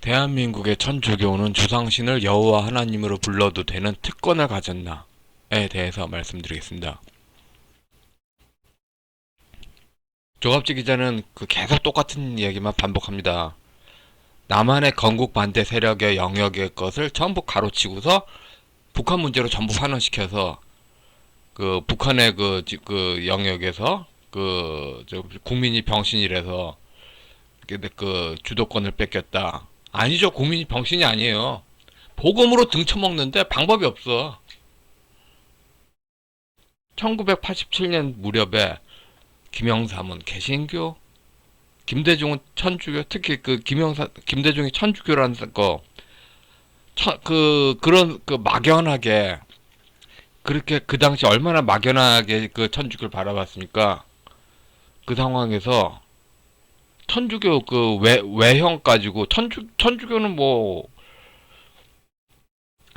대한민국의 천주교는 주상신을 여호와 하나님으로 불러도 되는 특권을 가졌나에 대해서 말씀드리겠습니다. 조갑지 기자는 계속 똑같은 이야기만 반복합니다. 남한의 건국 반대 세력의 영역의 것을 전부 가로치고서 북한 문제로 전부 환원시켜서 북한의 영역에서 국민이 병신이라서 주도권을 뺏겼다. 아니죠. 국민이 병신이 아니에요. 복음으로 등쳐먹는데 방법이 없어. 1987년 무렵에 김영삼은 개신교, 김대중은 천주교, 특히 김대중이 천주교라는 그런 막연하게, 그렇게 그 당시 얼마나 막연하게 천주교를 바라봤습니까? 그 상황에서 천주교 외형 가지고 천주교는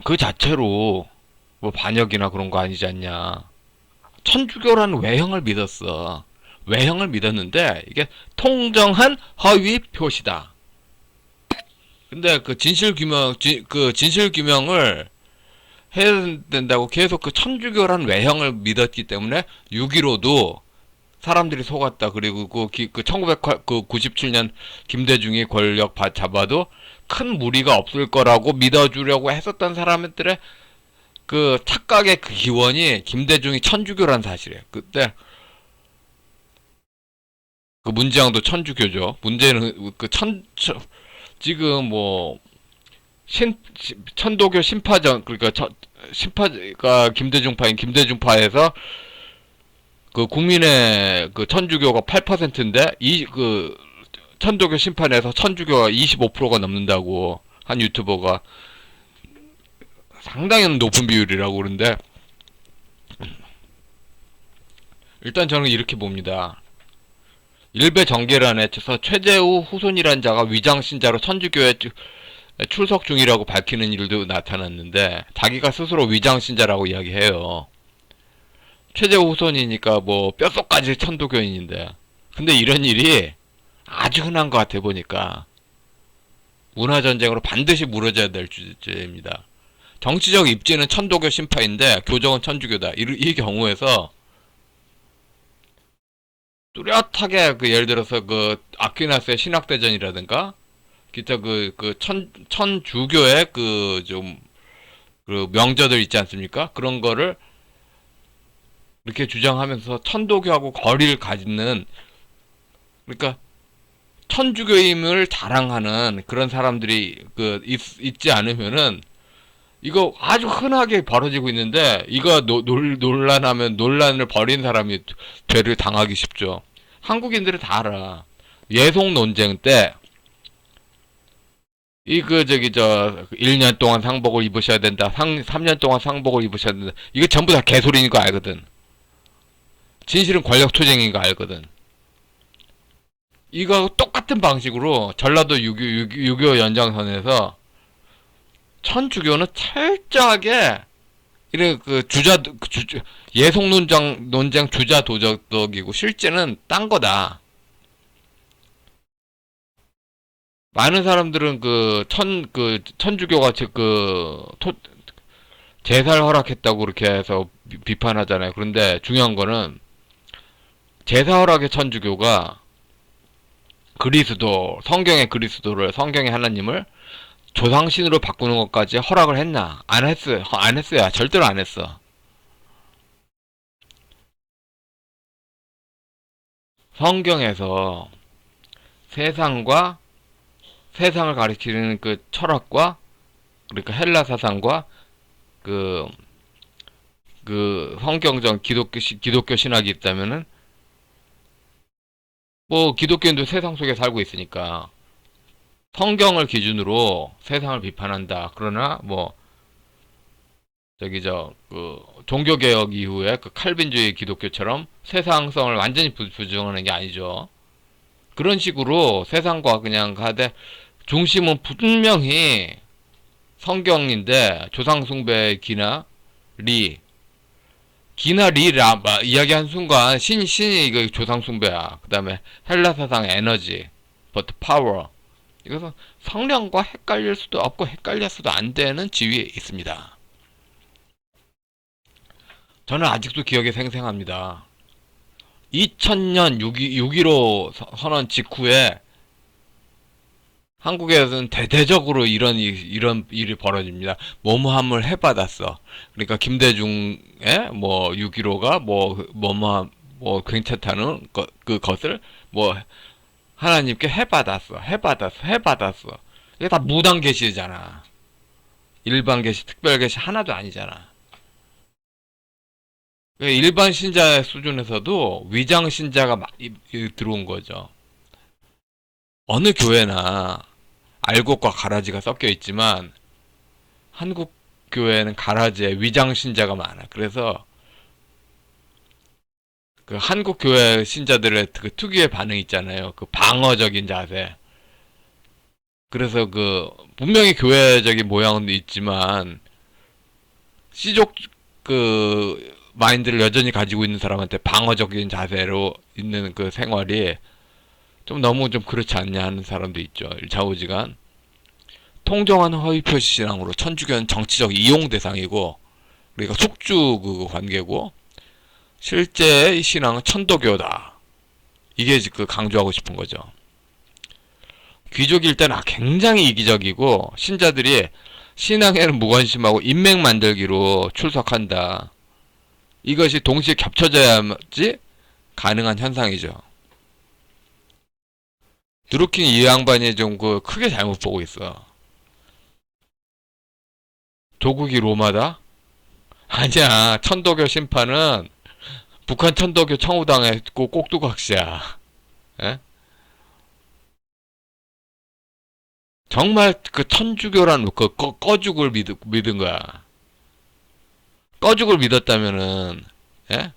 그 자체로 반역이나 그런 거 아니지 않냐. 천주교라는 외형을 믿었어. 외형을 믿었는데 이게 통정한 허위 표시다. 근데 진실 규명을 해야 된다고 계속 천주교라는 외형을 믿었기 때문에 6.15도 사람들이 속았다. 그리고 1997년 김대중이 권력 잡아도 큰 무리가 없을 거라고 믿어주려고 했었던 사람들의 착각의 기원이 김대중이 천주교란 사실이에요. 그때 문재영도 천주교죠. 문재인은 지금 천도교 신파전, 그러니까 신파가 김대중파에서 국민의 천주교가 8%인데 천도교 심판에서 천주교가 25%가 넘는다고 한 유튜버가 상당히 높은 비율이라고 그러는데, 일단 저는 이렇게 봅니다. 일베 정계란에서 최재우 후손이란 자가 위장신자로 천주교에 출석 중이라고 밝히는 일도 나타났는데, 자기가 스스로 위장신자라고 이야기해요. 최재우 후손이니까 뼛속까지 천도교인인데, 근데 이런 일이 아주 흔한 것 같아 보니까 문화전쟁으로 반드시 무너져야 될 주제입니다. 정치적 입지는 천도교 신파인데 교정은 천주교다. 이 경우에서 뚜렷하게 예를 들어서 아퀴나스의 신학대전이라든가 기타 천주교의 명저들 있지 않습니까? 그런 거를 이렇게 주장하면서 천도교하고 거리를 갖는, 그러니까 천주교임을 자랑하는 그런 사람들이 있지 않으면은 이거 아주 흔하게 벌어지고 있는데, 이거 논란하면 논란을 벌인 사람이 죄를 당하기 쉽죠. 한국인들은 다 알아. 예송 논쟁 때 1년 동안 상복을 입으셔야 된다. 3년 동안 상복을 입으셔야 된다. 이거 전부 다 개소리인 거 알거든. 진실은 권력투쟁인 거 알거든. 이거 똑같은 방식으로 전라도 6.25 연장선에서 천주교는 철저하게 이래 예속 논쟁 주자 도덕이고 실제는 딴 거다. 많은 사람들은 천주교가 제사를 허락했다고 그렇게 해서 비판하잖아요. 그런데 중요한 거는 제사 허락의 천주교가 성경의 성경의 하나님을 조상신으로 바꾸는 것까지 허락을 했나? 안 했어요. 절대로 안 했어. 성경에서 세상을 가리키는 철학과, 그러니까 헬라 사상과 성경적 기독교 신학이 있다면은 기독교인도 세상 속에 살고 있으니까 성경을 기준으로 세상을 비판한다. 그러나 종교개혁 이후에 칼빈주의 기독교처럼 세상성을 완전히 부정하는 게 아니죠. 그런 식으로 세상과 그냥 가되 중심은 분명히 성경인데, 조상숭배의 기나 리 이야기한 순간 신이 이거 조상숭배야. 그 다음에 헬라 사상 에너지, but power, 이것은 성령과 헷갈릴 수도 없고 헷갈려서도 안 되는 지위에 있습니다. 저는 아직도 기억이 생생합니다. 2000년 6.15 선언 직후에 한국에서는 대대적으로 이런 일이 벌어집니다. 뭐뭐함을 해받았어. 그러니까 김대중의 뭐 6.15가 뭐뭐함 뭐 괜찮다는 그것을 뭐 하나님께 해받았어. 이게 다 무당 계시잖아. 일반 계시, 특별 계시 하나도 아니잖아. 일반 신자 수준에서도 위장 신자가 막 들어온 거죠. 어느 교회나 알곡과 가라지가 섞여 있지만 한국 교회는 가라지에 위장 신자가 많아. 그래서 그 한국 교회 신자들의 그 특유의 반응 있잖아요. 그 방어적인 자세. 그래서 그 분명히 교회적인 모양은 있지만 씨족 그 마인드를 여전히 가지고 있는 사람한테 방어적인 자세로 있는 그 생활이 좀 너무 좀 그렇지 않냐 하는 사람도 있죠. 좌우지간 통정한 허위표시 신앙으로 천주교는 정치적 이용 대상이고 그러니까 속주 그 관계고 실제의 신앙은 천도교다. 이게 그 강조하고 싶은 거죠. 귀족일 때는 굉장히 이기적이고 신자들이 신앙에는 무관심하고 인맥 만들기로 출석한다. 이것이 동시에 겹쳐져야지 가능한 현상이죠. 드루킹 이 양반이 좀 그 크게 잘못 보고 있어. 조국이 로마다? 아니야. 천도교 심판은 북한 천도교 청우당의 꼭두각시야. 에? 정말 그 천주교란 그 꺼죽을 믿은 거야. 꺼죽을 믿었다면은, 예?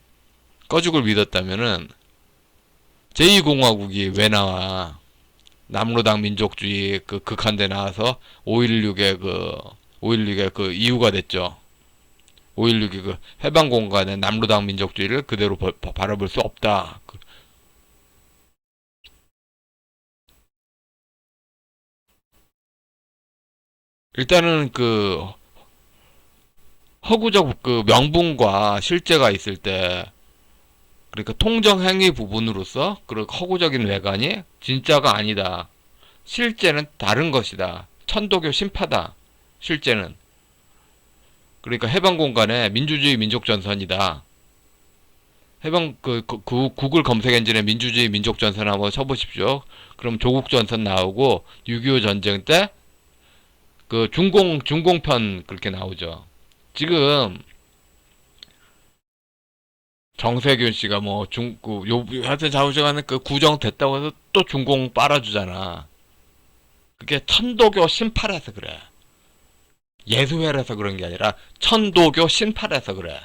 꺼죽을 믿었다면은 제2공화국이 왜 나와? 남로당 민족주의 그 극한데 나와서 5.16의 그 이유가 됐죠. 5.16의 그 해방 공간에 남로당 민족주의를 그대로 바라볼 수 없다. 일단은 그 허구적 그 명분과 실제가 있을 때 그러니까 통정행위 부분으로서 그 허구적인 외관이 진짜가 아니다. 실제는 다른 것이다. 천도교 신파다. 실제는. 그러니까 해방 공간에 민주주의 민족전선이다. 해방 구글 검색 엔진에 민주주의 민족전선 한번 쳐보십시오. 그럼 조국전선 나오고 6.25 전쟁 때 그 중공편 그렇게 나오죠. 지금 정세균 씨가 뭐 하여튼 좌우지간에 그 구정됐다고 해서 또 중공 빨아주잖아. 그게 천도교 신파라서 그래. 예수회라서 그런 게 아니라 천도교 신파라서 그래.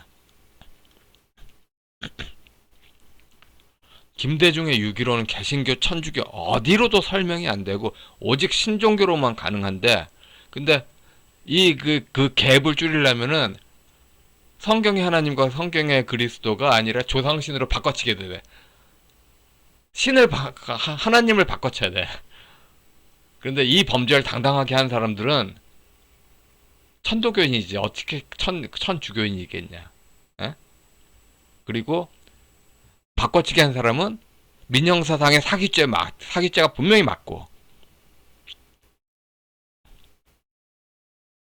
김대중의 6.15는 개신교, 천주교 어디로도 설명이 안 되고 오직 신종교로만 가능한데 근데 그 갭을 줄이려면은 성경의 하나님과 성경의 그리스도가 아니라 조상신으로 바꿔치게 돼. 하나님을 바꿔쳐야 돼. 그런데 이 범죄를 당당하게 한 사람들은 천도교인이지. 어떻게 천주교인이겠냐. 에? 그리고 바꿔치기 한 사람은 민형사상의 사기죄가 분명히 맞고.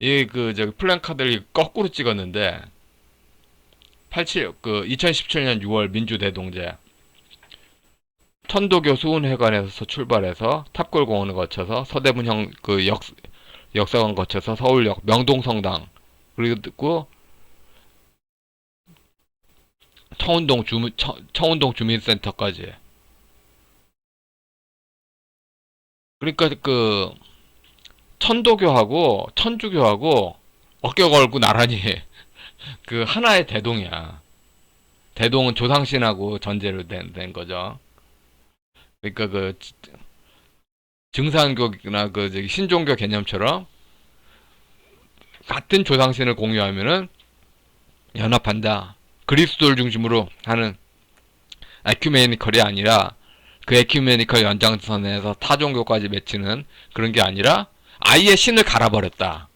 저기 플랜카드를 거꾸로 찍었는데, 2017년 6월 민주대동제. 천도교 수훈회관에서 출발해서 탑골공원을 거쳐서 서대문형 역사관 거쳐서 서울역 명동성당 그리고 청운동 주민센터까지. 그러니까 그 천도교하고 천주교하고 어깨 걸고 나란히 그 하나의 대동이야. 대동은 조상신하고 전제로 된 거죠. 그러니까 그 증산교나 그 저기 신종교 개념처럼 같은 조상신을 공유하면은 연합한다. 그리스도를 중심으로 하는 에큐메니컬이 아니라 그 에큐메니컬 연장선에서 타 종교까지 맺히는 그런 게 아니라 아예 신을 갈아버렸다.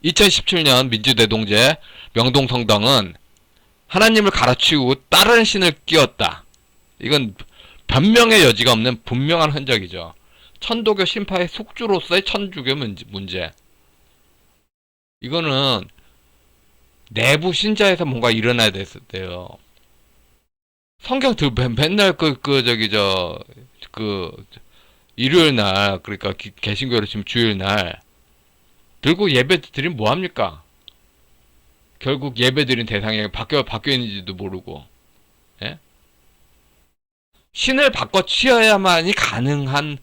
2017년 민주대동제 명동성당은 하나님을 갈아치우고 다른 신을 끼웠다. 이건 변명의 여지가 없는 분명한 흔적이죠. 천도교 신파의 숙주로서의 천주교 문제. 이거는 내부 신자에서 뭔가 일어나야 됐을 때요. 성경 맨날 일요일 날, 그러니까 개신교로 지금 주일 날, 들고 예배 드리면 뭐합니까? 결국 예배 드린 대상이 바뀌어 있는지도 모르고, 예? 신을 바꿔 치어야만이 가능한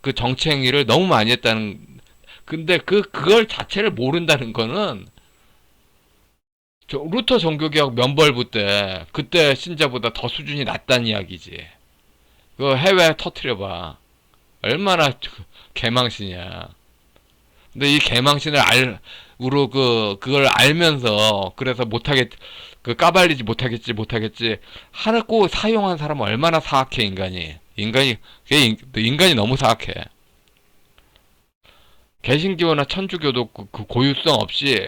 그 정치 행위를 너무 많이 했다는, 근데 그걸 자체를 모른다는 거는, 루터 종교개혁 면벌부 때, 그때 신자보다 더 수준이 낮다는 이야기지. 그거 해외 터트려봐. 얼마나 개망신이야. 근데 이 개망신을 그걸 알면서, 그래서 까발리지 못하겠지. 하고 사용한 사람은 얼마나 사악해, 인간이 너무 사악해. 개신교나 천주교도 그 고유성 없이,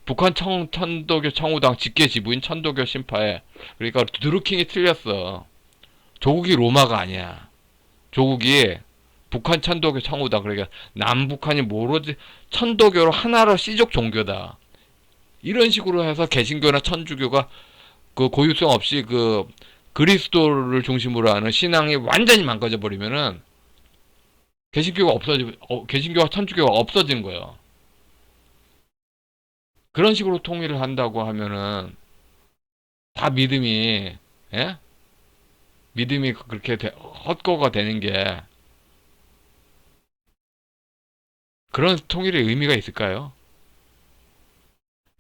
북한 천도교 청우당 직계 지부인 천도교 신파에, 그러니까 드루킹이 틀렸어. 조국이 로마가 아니야. 조국이 북한 천도교 청우당, 그러니까 남북한이 모르지 천도교로 하나로 씨족 종교다. 이런 식으로 해서 개신교나 천주교가 그 고유성 없이 그리스도를 중심으로 하는 신앙이 완전히 망가져 버리면은 개신교와 천주교가 없어지는 거예요. 그런 식으로 통일을 한다고 하면은 다 예? 믿음이 그렇게 헛거가 되는 게, 그런 통일의 의미가 있을까요?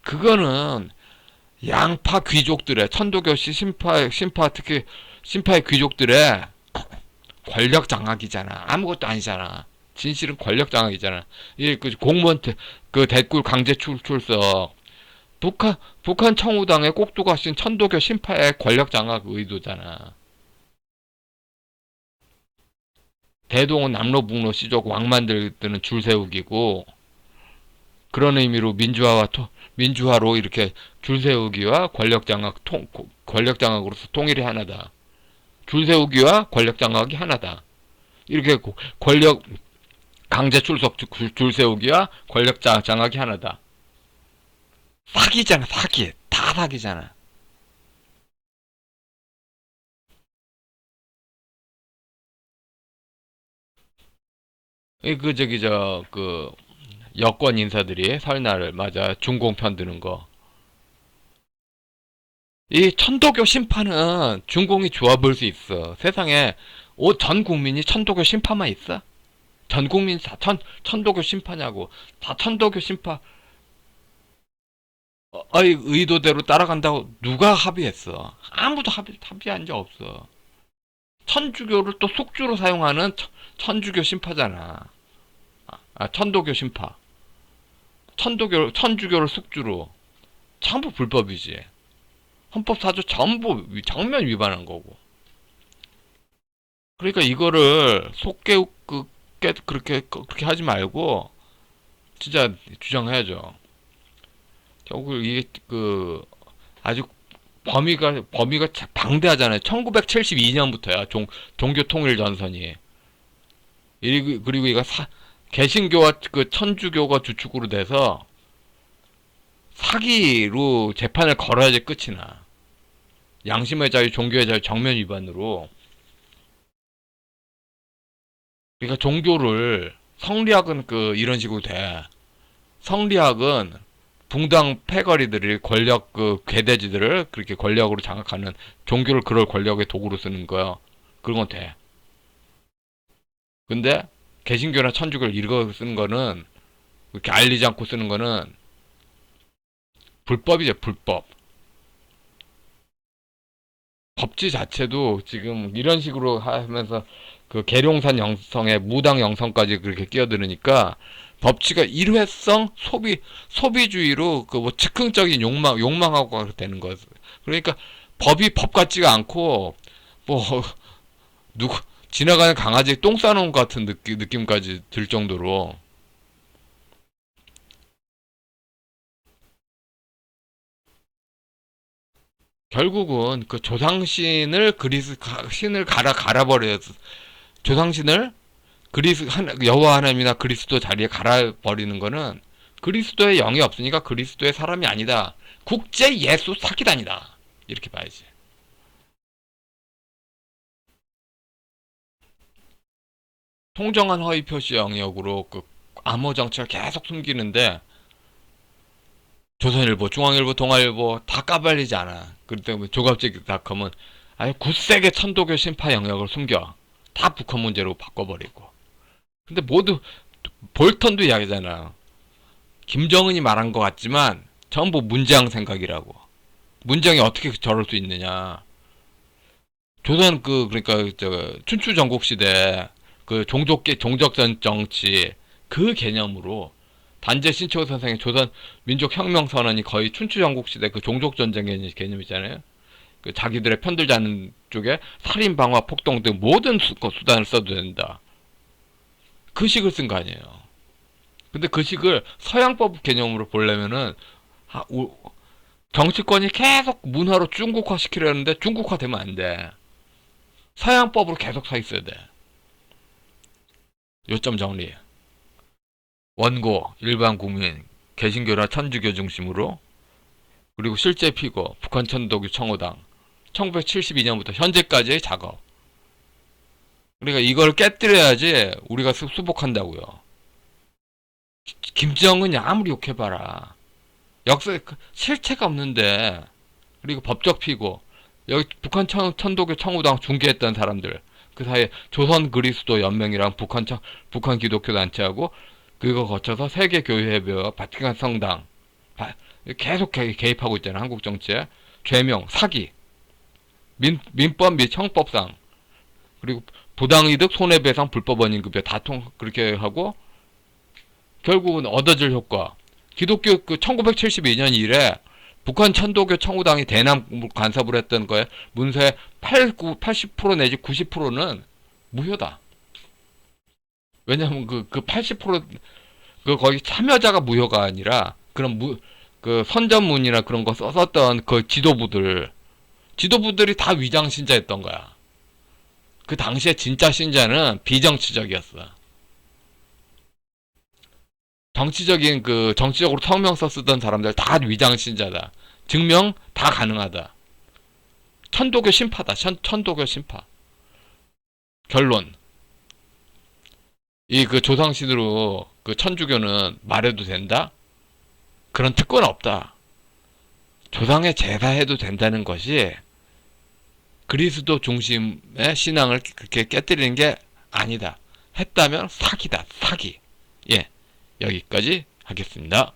그거는 양파 귀족들의, 천도교 신파 특히 신파의 귀족들의 권력 장악이잖아. 아무것도 아니잖아. 진실은 권력 장악이잖아. 이게 공무원 대꿀 강제 출석, 북한 청우당의 꼭두가 신 천도교 신파의 권력 장악 의도잖아. 대동은 남로북로 시족 왕 만들는 줄 세우기고, 그런 의미로 민주화로 이렇게 줄 세우기와 권력 장악으로서 통일이 하나다. 줄 세우기와 권력 장악이 하나다. 이렇게 권력 강제 출석 줄 세우기와 권력 장악이 하나다. 사기잖아, 사기. 다 사기잖아. 여권 인사들이 설날 맞아 중공 편드는 거. 이 천도교 심판은 중공이 좋아 보일 수 있어. 세상에 전 국민이 천도교 심판만 있어? 전 국민 다 천도교 심판냐고. 다 천도교 심판 의도대로 따라간다고 누가 합의했어? 아무도 합의한 적 없어. 천주교를 또 숙주로 사용하는 천주교 심파잖아. 천도교 심파. 천주교를 숙주로. 전부 불법이지. 헌법사조 전부 정면 위반한 거고. 그러니까 이거를 그렇게 하지 말고, 진짜 주장해야죠. 결국 이게 아주 범위가 방대하잖아요. 1972년부터야 종교 통일 전선이. 그리고 이거 개신교와 천주교가 주축으로 돼서 사기로 재판을 걸어야지 끝이 나. 양심의 자유, 종교의 자유 정면 위반으로. 그러니까 종교를, 성리학은 이런 식으로 돼. 성리학은 붕당 패거리들이 괴대지들을 그렇게 권력으로 장악하는, 종교를 그럴 권력의 도구로 쓰는 거야. 그런 건 돼. 근데 개신교나 천주교를 읽어 쓰는 거는, 그렇게 알리지 않고 쓰는 거는 불법이죠, 불법. 법지 자체도 지금 이런 식으로 하면서 계룡산 영성에 무당 영성까지 그렇게 끼어드니까, 법치가 일회성 소비주의로 즉흥적인 욕망하고 되는 거죠. 그러니까 법이 법 같지가 않고, 뭐 누구 지나가는 강아지 똥 싸놓은 것 같은 느낌까지 들 정도로 결국은 그 조상신을 신을 갈아버려서 조상신을 여호와 하나님이나 그리스도 자리에 갈아버리는 거는 그리스도의 영이 없으니까 그리스도의 사람이 아니다. 국제 예수 사기단이다. 이렇게 봐야지. 통정한 허위 표시 영역으로 그 암호 정책을 계속 숨기는데 조선일보, 중앙일보, 동아일보 다 까발리지 않아. 그렇기 때문에 조갑제닷컴은 아예 굳세게 천도교 신파 영역을 숨겨. 다 북한 문제로 바꿔버리고. 근데 모두 볼턴도 이야기잖아. 김정은이 말한 것 같지만 전부 문재양 생각이라고. 문재양이 어떻게 저럴 수 있느냐. 조선 그러니까 저 춘추 전국 시대 그 종족전 정치 그 개념으로 단재 신초 선생의 조선 민족 혁명 선언이 거의 춘추 전국 시대 그 종족 전쟁의 개념이잖아요. 그 자기들의 편들지 않는 쪽에 살인, 방화, 폭동 등 모든 수단을 써도 된다. 그 식을 쓴 거 아니에요. 근데 그 식을 서양법 개념으로 보려면은 정치권이 계속 문화로 중국화 시키려는데 중국화 되면 안 돼. 서양법으로 계속 서 있어야 돼. 요점 정리. 원고, 일반 국민, 개신교나 천주교 중심으로 그리고 실제 피고, 북한 천도교 청호당 1972년부터 현재까지의 작업. 그러니까 이걸 깨뜨려야지 우리가 수복한다고요. 김정은이 아무리 욕해봐라. 역사에 실체가 없는데 그리고 법적 피고 여기 북한 천도교 청호당 중개했던 사람들 그 사이에 조선 그리스도 연맹이랑 북한 기독교 단체하고 그거 거쳐서 세계교회회와 바티칸 성당 계속 개입하고 있잖아요. 한국 정치에 죄명, 사기, 민법 및 형법상 그리고 부당이득, 손해배상, 불법 원인급여 다 그렇게 하고 결국은 얻어질 효과. 기독교 1972년 이래 북한 천도교 청호당이 대남 간섭을 했던 거에 문서의 80% 내지 90%는 무효다. 왜냐하면 그 80% 거기 참여자가 무효가 아니라 그런 그 선전문이나 그런 거 썼던 그 지도부들이 다 위장 신자였던 거야. 그 당시에 진짜 신자는 비정치적이었어. 정치적으로 성명서 쓰던 사람들 다 위장 신자다. 증명 다 가능하다. 천도교 신파다. 천도교 신파. 결론. 이 그 조상신으로 그 천주교는 말해도 된다? 그런 특권 없다. 조상의 제사해도 된다는 것이 그리스도 중심의 신앙을 그렇게 깨뜨리는 게 아니다. 했다면 사기다. 사기. 예. 여기까지 하겠습니다.